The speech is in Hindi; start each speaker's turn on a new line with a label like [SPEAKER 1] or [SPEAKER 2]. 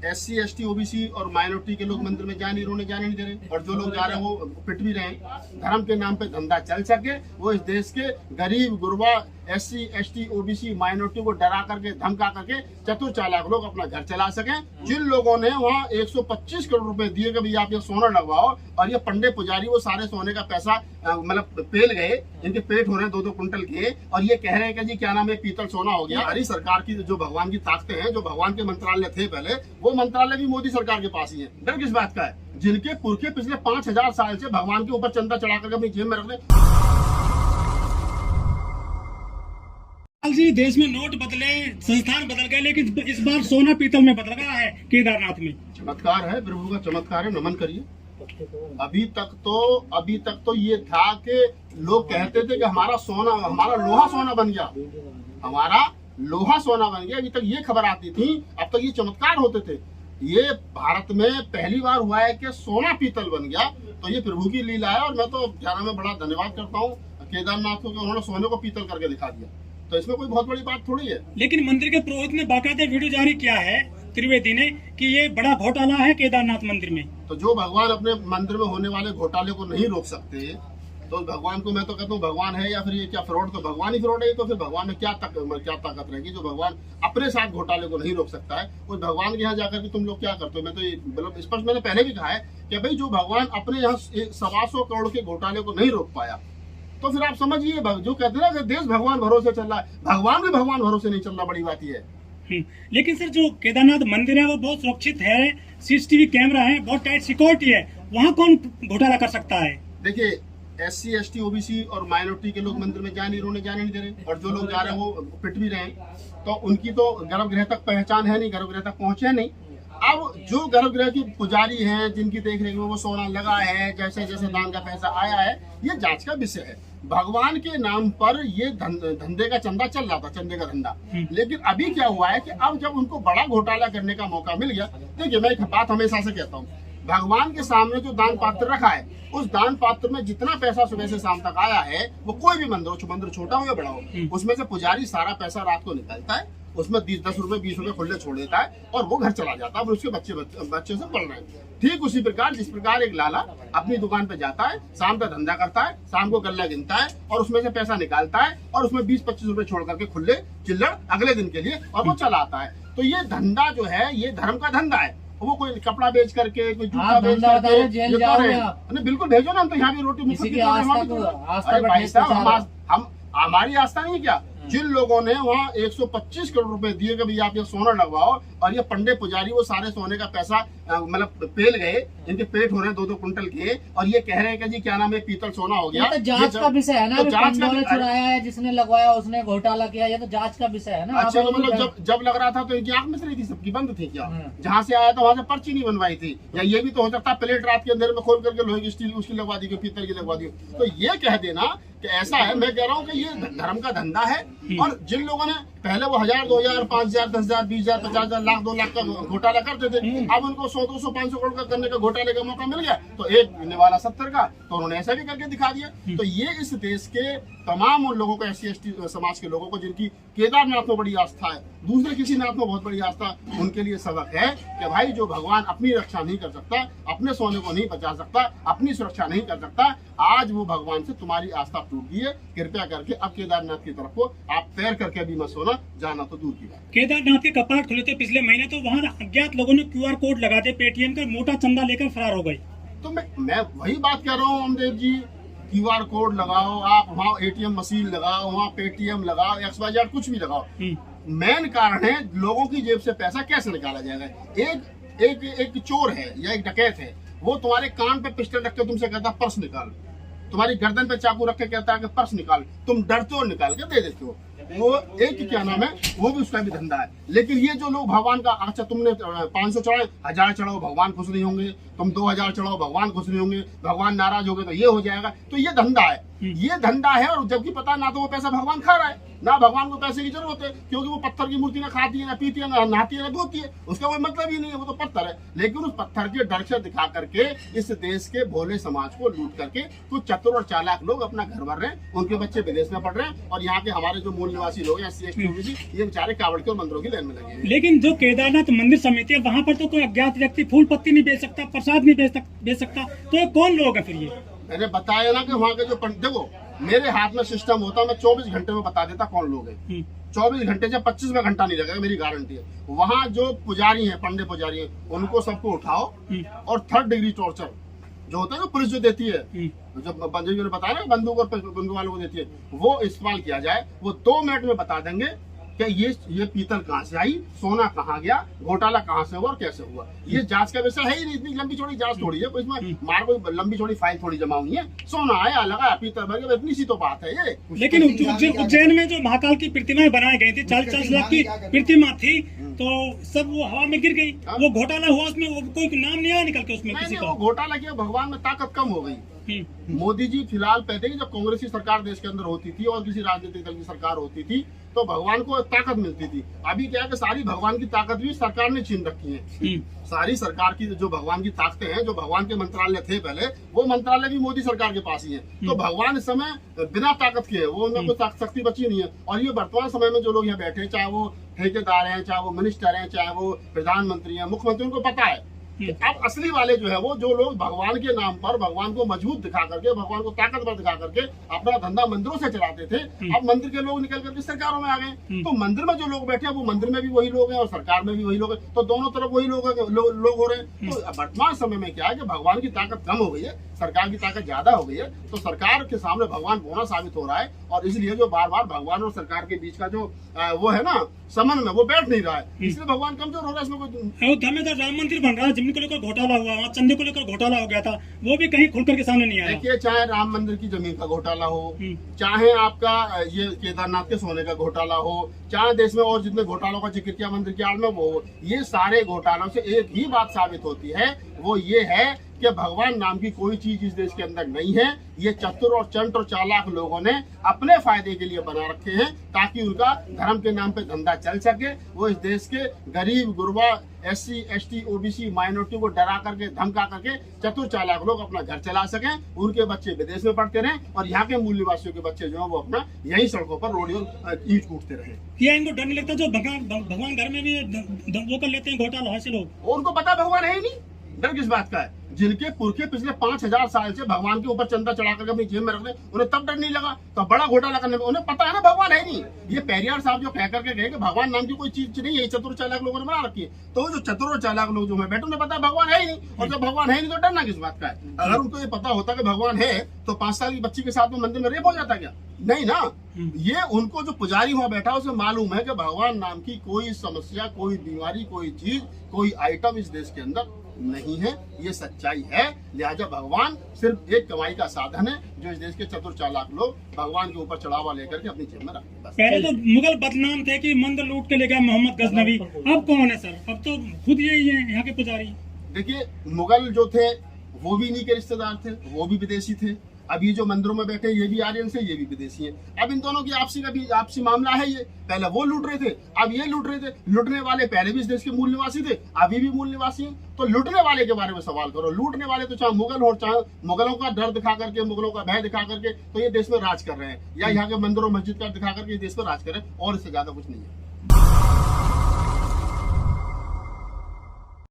[SPEAKER 1] SC ST OBC और माइनॉरिटी के लोग मंदिर में जाने नहीं दे रहे, और जो लोग जा रहे हैं वो पिट भी रहे हैं। धर्म के नाम पे धंधा चल सके, वो इस देश के गरीब गुरबा SC ST OBC माइनॉरिटी को डरा करके धमका करके चतुर चालाक लोग अपना घर चला सकें। जिन लोगों ने वहाँ 125 करोड़ रुपए दिए कि भाई आप ये सोना लगवाओ, और ये पंडे पुजारी वो सारे सोने का पैसा मतलब पेल गए, इनके पेट हो रहे हैं 2-2 कुंटल के, और ये कह रहे हैं कि जी क्या नाम है पीतल सोना हो गया। हमारी सरकार की जो भगवान की ताकतें हैं, जो भगवान के मंत्रालय थे पहले, वो मंत्रालय भी मोदी सरकार के पास ही है। डर किस बात का है? जिनके पुरखे पिछले 5000 साल से भगवान के ऊपर चंदा चढ़ा करके अपनी जेब में रख दे।
[SPEAKER 2] जी देश में नोट बदले, संस्थान बदल गए, लेकिन इस बार सोना पीतल में बदल गया है केदारनाथ में।
[SPEAKER 1] चमत्कार है, प्रभु का चमत्कार है, नमन करिए। अभी तक तो ये था कि लोग कहते थे कि हमारा लोहा सोना बन गया, हमारा लोहा सोना बन गया। अभी तक ये खबर आती थी, अब तक ये चमत्कार होते थे। ये भारत में पहली बार हुआ है कि सोना पीतल बन गया, तो ये प्रभु की लीला है। और मैं तो जाना में बड़ा धन्यवाद करता हूँ केदारनाथ को कि उन्होंने सोने को पीतल करके दिखा दिया, तो इसमें कोई बहुत बड़ी बात थोड़ी है।
[SPEAKER 2] लेकिन मंदिर के पुरोहित ने बाकायदा वीडियो जारी किया है, त्रिवेदी ने, कि ये बड़ा घोटाला है केदारनाथ मंदिर में।
[SPEAKER 1] तो जो भगवान अपने मंदिर में होने वाले घोटाले को नहीं रोक सकते, तो भगवान को मैं तो कहता हूँ भगवान है या फिर ये क्या फ्रॉड, तो भगवान ही फ्रॉड है। तो फिर भगवान में क्या ताकत रहेगी जो भगवान अपने साथ घोटाले को नहीं रोक सकता है। उस भगवान के यहाँ जाकर के तुम लोग क्या करते हो? मैं तो ये मतलब स्पष्ट मैंने पहले भी कहा है कि भाई जो भगवान अपने यहाँ 125 करोड़ के घोटाले को नहीं रोक पाया, तो फिर आप समझिए जो कहते हैं ना देश भगवान भरोसे चल रहा है, भगवान भी भगवान भरोसे नहीं चल रहा, बड़ी बात ये है।
[SPEAKER 2] लेकिन सर जो केदारनाथ मंदिर है वो बहुत सुरक्षित है, CCTV कैमरा है, बहुत टाइट सिक्योरिटी है, वहाँ कौन घोटाला कर सकता है?
[SPEAKER 1] देखिए SC ST OBC और माइनॉरिटी के लोग मंदिर में जाने नहीं दे रहे, और जो लोग जा रहे हैं वो पिट भी रहे हैं, तो उनकी तो गर्भगृह तक पहचान है नहीं, गर्भगृह तक पहुंचे नहीं। अब जो गर्भगृह की पुजारी हैं, जिनकी देख रेख में वो सोना लगा है, जैसे जैसे दान का पैसा आया है, ये जांच का विषय है। भगवान के नाम पर ये धंधे का चंदा चल रहा था, चंदे का धंधा। लेकिन अभी क्या हुआ है कि अब जब उनको बड़ा घोटाला करने का मौका मिल गया, देखिए मैं एक बात हमेशा से कहता हूँ, भगवान के सामने जो दान पात्र रखा है, उस दान पात्र में जितना पैसा सुबह से शाम तक आया है, वो कोई भी मंदिर छोटा हो या बड़ा हो, उसमें से पुजारी सारा पैसा रात को निकालता है, उसमें 10 रुपए 20 रुपए खुले छोड़ देता है, और वो घर चला जाता है, और उसके बच्चे से पढ़ रहे हैं। ठीक उसी प्रकार जिस प्रकार एक लाला अपनी दुकान पे जाता है, शाम का धंधा करता है, शाम को गल्ला गिनता है, और उसमें से पैसा निकालता है, और उसमें 20-25 रुपए छोड़ करके खुले चिल्लर अगले दिन के लिए, और वो चला आता है। तो ये धंधा जो है, ये धर्म का धंधा है। वो कोई कपड़ा बेच करके, कोई जूता बेच करके, बिल्कुल भेजो ना, हम तो यहाँ भी रोटी हमारी आस्था नहीं है क्या? जिन लोगों ने वहाँ 125 करोड़ रुपए दिए कि भाई आप ये सोना लगवाओ, और ये पंडे पुजारी वो सारे सोने का पैसा मतलब पेल गए, इनके पेट हो रहे हैं 2-2 कुंटल के, और ये कह रहे हैं कि जी क्या नाम है पीतल सोना हो गया।
[SPEAKER 3] तो जांच का विषय है ना, तो जांच का चुराया है, जिसने लगवाया उसने घोटाला किया, ये तो जांच का विषय है ना।
[SPEAKER 1] अच्छा, तो मतलब जब लग रहा था तो इनकी आंख में रही थी, सबकी बंद थी क्या? जहाँ से आया था वहाँ से पर्ची नहीं बनवाई थी, या ये भी तो हो सकता है प्लेट रात के अंदर में खोल करके लोहे की स्टील उसकी लगवा दी, पीतल की लगवा दी। तो ये कह देना कि ऐसा है, मैं कह रहा हूँ कि ये धर्म का धंधा है। और जिन लोगों ने पहले वो 1000, 2000, 5000, 10000, 20000, 50000, लाख, 2 लाख का घोटाला करते थे, अब उनको 100, 200, 500 करोड़ का करने का घोटाले का मौका मिल गया, तो एक मिलने वाला 70 का, तो उन्होंने ऐसा भी करके दिखा दिया। तो ये इस देश के तमाम उन लोगों को, SC ST समाज के लोगों को जिनकी केदारनाथ में बड़ी आस्था है, दूसरे किसी नाथ में बहुत बड़ी आस्था, उनके लिए सबक है कि भाई जो भगवान अपनी रक्षा नहीं कर सकता, अपने सोने को नहीं बचा सकता, अपनी सुरक्षा नहीं कर सकता, आज वो भगवान से तुम्हारी आस्था टूट गई है। कृपया करके अब केदारनाथ की तरफ को आप पैर करके भी मत सोना, जाना तो दूर की बात।
[SPEAKER 2] केदारनाथ के कपाट खुले थे पिछले महीने, तो वहाँ अज्ञात लोगों ने QR कोड लगाते पेटीएम का, मोटा चंदा लेकर फरार हो गए।
[SPEAKER 1] तो मैं वही बात कर रहा हूँ अमदेव जी, QR कोड लगाओ, आप वहाँ ATM मशीन लगाओ, वहाँ पेटीएम लगाओ, XYZ कुछ भी लगाओ, मेन कारण है लोगों की जेब से पैसा कैसे निकाला जाएगा। एक चोर है या एक डकैत है, वो तुम्हारे कान पे पिस्टल रख के तुमसे कहता पर्स निकाल, तुम्हारी गर्दन पे चाकू रख के कहता है कि पर्स निकाल, तुम डरते हो, निकाल के दे देते हो। वो एक क्या नाम है, वो भी उसका भी धंधा है। लेकिन ये जो लोग भगवान का, अच्छा तुमने 500 चढ़ाए, 1000 चढ़ाओ, भगवान खुश नहीं होंगे, तुम 2000 चढ़ाओ, भगवान खुश नहीं होंगे, भगवान नाराज हो गए तो ये हो जाएगा, तो ये धंधा है। ये धंधा है। और जबकि पता ना तो वो पैसा भगवान खा रहा है, ना भगवान को पैसे की जरूरत है, क्योंकि वो पत्थर की मूर्ति ना खाती है, ना पीती है, ना नहाती है, ना धोती है, उसका कोई मतलब ही नहीं है, वो तो पत्थर है। लेकिन उस पत्थर के डर से दिखा करके इस देश के भोले समाज को लूट करके कुछ चतुर और चालाक लोग अपना घर भर रहे हैं, उनके बच्चे विदेश में पढ़ रहे हैं, और यहाँ के हमारे जो मूल निवासी लोग हैं SC ST OBC, ये बेचारे कावड़ के और मंदिरों की लाइन में लगे हैं।
[SPEAKER 2] लेकिन जो केदारनाथ मंदिर समिति है वहाँ पर तो कोई अज्ञात व्यक्ति फूल पत्ती नहीं बेच सकता, प्रसाद नहीं बेच सकता, तो ये कौन लोग है फिर ये?
[SPEAKER 1] मैंने बताया ना कि वहाँ के जो देखो, मेरे हाथ में सिस्टम होता, मैं 24 घंटे में बता देता कौन लोग हैं। 24 घंटे से 25वां घंटा नहीं लगेगा, मेरी गारंटी है। वहाँ जो पुजारी हैं, पंडे पुजारी हैं, उनको सबको उठाओ और 3rd डिग्री टॉर्चर जो होता है ना, पुलिस जो देती है, जब बंदूक ने बताया ना, बंदूक और बंदूक वालों को देती है, वो इस्तेमाल किया जाए। वो 2 मिनट में बता देंगे कि ये पीतल कहाँ से आई, सोना कहाँ गया, घोटाला कहाँ से हुआ और कैसे हुआ। ये जांच का विषय है ही नहीं, इतनी लंबी चौड़ी जांच थोड़ी है, कोई इसमें मार कोई लंबी चौड़ी फाइल थोड़ी जमा हुई है। सोना आया, लगा, पीतल भर गया, इतनी सी तो बात है ये।
[SPEAKER 2] लेकिन उज्जैन में जो महाकाल की प्रतिमाएं बनाई गई थी, 40 लाख की प्रतिमा थी, तो सब वो हवा में गिर गई। वो घोटाला हुआ, उसमें वो कोई नाम नहीं आया निकल के उसमें किसी का।
[SPEAKER 1] घोटाला किया, भगवान में ताकत कम हो गई। मोदी जी फिलहाल कहते हैं जब कांग्रेस की सरकार देश के अंदर होती थी और किसी राजनीतिक दल की सरकार होती थी तो भगवान को ताकत मिलती थी। अभी क्या है कि सारी भगवान की ताकत भी सरकार ने छीन रखी है। सारी सरकार की जो भगवान की ताकतें हैं, जो भगवान के मंत्रालय थे पहले, वो मंत्रालय भी मोदी सरकार के पास ही है। तो भगवान इस समय बिना ताकत के है, वो उनमें कोई शक्ति बची नहीं है। और ये वर्तमान समय में जो लोग यहाँ बैठे हैं, चाहे वो ठेकेदार हैं, चाहे वो मिनिस्टर हैं, चाहे वो प्रधानमंत्री हैं, मुख्यमंत्री, उनको पता है अब असली वाले जो है वो जो लोग भगवान के नाम पर भगवान को मजबूत दिखा करके, भगवान को ताकतवर दिखा करके अपना धंधा मंदिरों से चलाते थे, अब मंदिर के लोग निकल करके सरकारों में आ गए। तो मंदिर में जो लोग बैठे हैं वो मंदिर में भी वही लोग हैं और सरकार में भी वही लोग हैं, तो दोनों तरफ वही लोग हो रहे हैं। तो वर्तमान समय में क्या है कि भगवान की ताकत कम हो गई है, सरकार की ताकत ज्यादा हो गई है। तो सरकार के सामने भगवान बोना साबित हो रहा है, और इसलिए जो बार बार भगवान और सरकार के बीच का जो वो है ना समन्वय, वो बैठ नहीं रहा है, इसलिए भगवान कमजोर हो रहा है। इसमें कोई
[SPEAKER 2] अयोध्या में राम मंदिर बन रहा है, जमीन को लेकर घोटाला हुआ, वहाँ चंदे को लेकर घोटाला हो गया था, वो भी कहीं खुलकर के सामने नहीं आया।
[SPEAKER 1] देखिए, चाहे राम मंदिर की जमीन का घोटाला हो, चाहे आपका ये केदारनाथ के सोने का घोटाला हो, चाहे देश में और जितने घोटालों का जिक्र किया मंदिर की आड़ में, वो ये सारे घोटालों से एक ही बात साबित होती है, वो ये है कि भगवान नाम की कोई चीज इस देश के अंदर नहीं है। ये चतुर और चंट और चालाक लोगों ने अपने फायदे के लिए बना रखे हैं, ताकि उनका धर्म के नाम पे धंधा चल सके। वो इस देश के गरीब गुरबा SC ST OBC माइनॉरिटी को डरा करके, धमका करके चतुर चालाक लोग अपना घर चला सकें, उनके बच्चे विदेश में पढ़ते रहें और यहाँ के मूल निवासियों के बच्चे जो है वो अपना यही सड़कों पर रोडियों ईंट कूटते रहे।
[SPEAKER 2] क्या इनको डर नहीं लगता जो भगवान घर में भी वो कर लेते हैं घोटाला हासिल हो?
[SPEAKER 1] उनको पता भगवान है ही नहीं, डर किस बात का है? जिनके पुरखे पिछले 5000 साल से भगवान के ऊपर चंदा चढ़ा करके अपनी जेब में रख दे, उन्हें तब डर नहीं लगा तो बड़ा घोटाला करने में। उन्हें पता है ना भगवान है नहीं। ये पेरियार साहब जो कह करके गए कि भगवान नाम की कोई चीज नहीं है, चतुर चालाक लोगों ने बना रखी है, तो जो चतुर और चालाक लोग जो है बैठे, उन्हें पता है भगवान है ही नहीं। और जब भगवान है नहीं तो डरना किस बात का है? अगर उनको ये पता होता कि भगवान है तो 5 साल की बच्ची के साथ में मंदिर में रेप हो जाता क्या? नहीं ना। ये उनको जो पुजारी वहां बैठा उसे मालूम है कि भगवान नाम की कोई समस्या, कोई बीमारी, कोई चीज, कोई आइटम इस देश के अंदर नहीं है। ये सच्चाई है। लिहाजा भगवान सिर्फ एक कमाई का साधन है जो इस देश के चतुर चालाक लोग भगवान के ऊपर चढ़ावा लेकर के अपनी जेब में रखते हैं।
[SPEAKER 2] पहले तो मुगल बदनाम थे कि मंदिर लूट के ले गया मोहम्मद गजनवी, अब कौन है सर? अब तो खुद यही है यहाँ के पुजारी।
[SPEAKER 1] देखिए, मुगल जो थे वो भी इन्हीं के रिश्तेदार थे, वो भी विदेशी थे। अब ये जो मंदिरों में बैठे ये भी आर्यन से, ये भी विदेशी हैं। अब इन दोनों की आपसी मामला है। ये पहले वो लूट रहे थे, अब ये लूट रहे थे। लूटने वाले पहले भी इस देश के मूल निवासी थे, अभी भी मूल निवासी हैं। तो लूटने वाले के बारे में सवाल करो। लूटने वाले तो चाहे मुगल हो, चाहे मुगलों का डर दिखा करके, मुगलों का भय दिखा करके तो ये देश में राज कर रहे हैं, या यहाँ के मंदिरों मस्जिद का दिखा करके देश में राज कर रहे हैं, और इससे ज्यादा कुछ नहीं है।